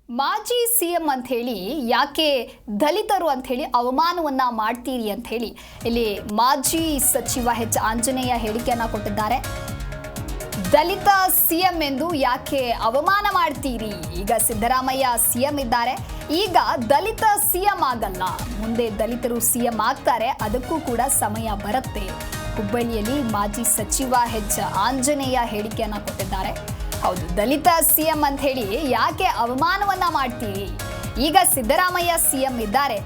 ಮಾಜಿ ಸಿಎಂ ಅಂತ ಹೇಳಿ ಯಾಕೆ ದಲಿತರು ಅಂತ ಹೇಳಿ ಅವಮಾನವನ್ನ ಮಾಡ್ತೀರಿ ಅಂತ ಹೇಳಿ ಇಲ್ಲಿ ಮಾಜಿ ಸಚಿವ ಎಚ್ ಆಂಜನೇಯ ಹೇಳಿಕೆಯನ್ನ ಕೊಟ್ಟಿದ್ದಾರೆ. ದಲಿತ ಸಿಎಂ ಎಂದು ಯಾಕೆ ಅವಮಾನ ಮಾಡ್ತೀರಿ? ಈಗ ಸಿದ್ದರಾಮಯ್ಯ ಸಿಎಂ ಇದ್ದಾರೆ, ಈಗ ದಲಿತ ಸಿಎಂ ಆಗಲ್ಲ, ಮುಂದೆ ದಲಿತರು ಸಿಎಂ ಆಗ್ತಾರೆ, ಅದಕ್ಕೂ ಕೂಡ ಸಮಯ ಬರುತ್ತೆ. ಹುಬ್ಬಳ್ಳಿಯಲ್ಲಿ ಮಾಜಿ ಸಚಿವ ಎಚ್ ಆಂಜನೇಯ ಹೇಳಿಕೆಯನ್ನ ಕೊಟ್ಟಿದ್ದಾರೆ. ಹೌದು, ದಲಿತ ಸಿಎಂ ಅಂತ ಹೇಳಿ ಯಾಕೆ ಅವಮಾನವನ್ನ ಮಾಡ್ತೀರಿ? ಈಗ ಸಿದ್ದರಾಮಯ್ಯ ಸಿಎಂ ಇದ್ದಾರೆ,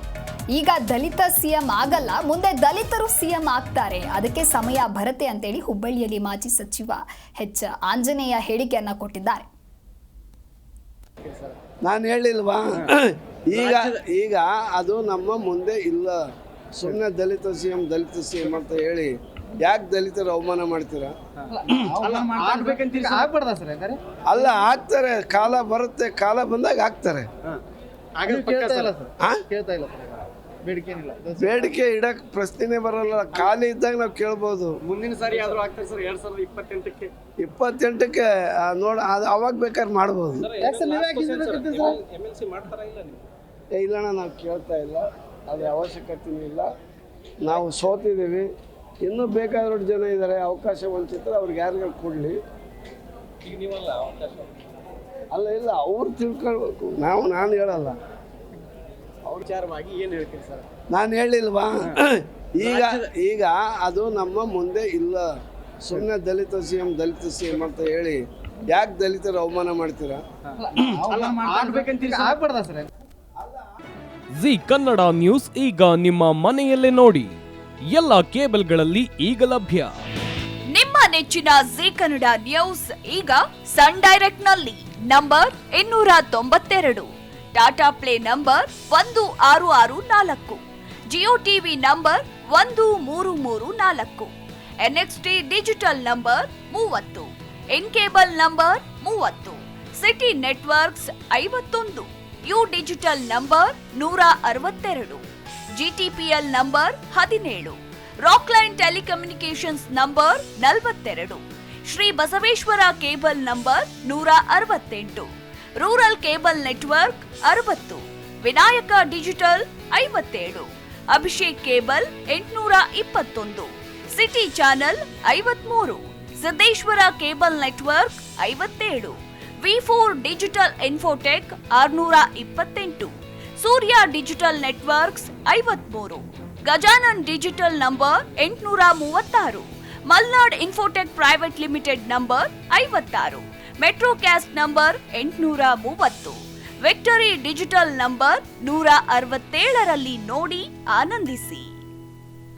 ಈಗ ದಲಿತ ಸಿಎಂ ಆಗಲ್ಲ, ಮುಂದೆ ದಲಿತರು ಸಿಎಂ ಆಗ್ತಾರೆ, ಅದಕ್ಕೆ ಸಮಯ ಬರುತ್ತೆ ಅಂತೇಳಿ ಹುಬ್ಬಳ್ಳಿಯಲ್ಲಿ ಮಾಜಿ ಸಚಿವ ಎಚ್ ಆಂಜನೇಯ ಹೇಳಿಕೆಯನ್ನ ಕೊಟ್ಟಿದ್ದಾರೆ. ನಾನು ಹೇಳಿಲ್ವಾ, ಈಗ ಅದು ನಮ್ಮ ಮುಂದೆ ಇಲ್ಲ. ಸುಮ್ಮನೆ ದಲಿತ ಸಿಎಂ ಅಂತ ಹೇಳಿ ಯಾಕೆ ದಲಿತರು ಅವಮಾನ ಮಾಡ್ತೀರಾ? ಅಲ್ಲ, ಆಗ್ತಾರೆ, ಕಾಲ ಬರುತ್ತೆ, ಕಾಲ ಬಂದಾಗ ಆಗ್ತಾರೆ. ಬೇಡಿಕೆ ಇಡಕ್ ಪ್ರಶ್ನೆ ಬರಲ್ಲ, ಖಾಲಿ ಇದ್ದಾಗ ನಾವು ಕೇಳ್ಬೋದು. ಮುಂದಿನ ಸಾರಿ ಆದ್ರೂ ಆಗ್ತಾರೆ ಸರ್, 2028ಕ್ಕೆ ನೋಡ, ಅದು ಅವಾಗ ಬೇಕಾದ್ರೆ ಮಾಡ್ಬೋದು. ಇಲ್ಲಣ್ಣ, ನಾವು ಕೇಳ್ತಾ ಇಲ್ಲ, ಅದು ಅವಶ್ಯಕತೆ ಇಲ್ಲ. ನಾವು ಸೋತಿದ್ದೀವಿ, ಇನ್ನೂ ಬೇಕಾದಷ್ಟು ಜನ ಇದ್ದಾರೆ, ಅವಕಾಶ ವಂಚಿತರು, ಅವ್ರಿಗೆ ಯಾರಿಗಾರು ಕೊಡಲಿ. ಅಲ್ಲ, ಇಲ್ಲ, ಅವ್ರು ತಿಳ್ಕೊಳ್ಬೇಕು, ನಾನು ಹೇಳಲ್ಲ. ಅವ್ರ ವಿಚಾರವಾಗಿ ಏನು ಹೇಳ್ತೀರಿ ಸರ್? ನಾನು ಹೇಳಿಲ್ವಾ, ಈಗ ಅದು ನಮ್ಮ ಮುಂದೆ ಇಲ್ಲ. ಸುಮ್ಮನೆ ದಲಿತ ಸಿಎಂ ಅಂತ ಹೇಳಿ ಯಾಕೆ ದಲಿತರು ಅವಮಾನ ಮಾಡ್ತೀರಾ? ಜಿ ಕನ್ನಡ ನ್ಯೂಸ್ ಈಗ ನಿಮ್ಮ ಮನೆಯಲ್ಲೇ ನೋಡಿ, ಎಲ್ಲ ಕೇಬಲ್ಗಳಲ್ಲಿ ಈಗ ಲಭ್ಯ. ನಿಮ್ಮ ನೆಚ್ಚಿನ ಜಿ ಕನ್ನಡ ನ್ಯೂಸ್ ಈಗ ಸನ್ ಡೈರೆಕ್ಟ್ ನಲ್ಲಿ number 292, Tata play number 1664, Jio TV number 1334, NXT digital number 30, in cable number 30, city networks 51, U digital number 162, GTPL number 17, Rockline telecommunications number 42, Shri Basaveshwara cable number 168, rural cable network 60, Vinayaka digital 57, Abhishek cable 821, city channel 53, Siddeshwara cable network 57, ವಿ4 digital infotech 628, Surya digital networks 53, Gajanan digital number 836, Malnad infotech private limited number 56, Metrocast number 830, victory digital number 167ರಲ್ಲಿ ನೋಡಿ ಆನಂದಿಸಿ.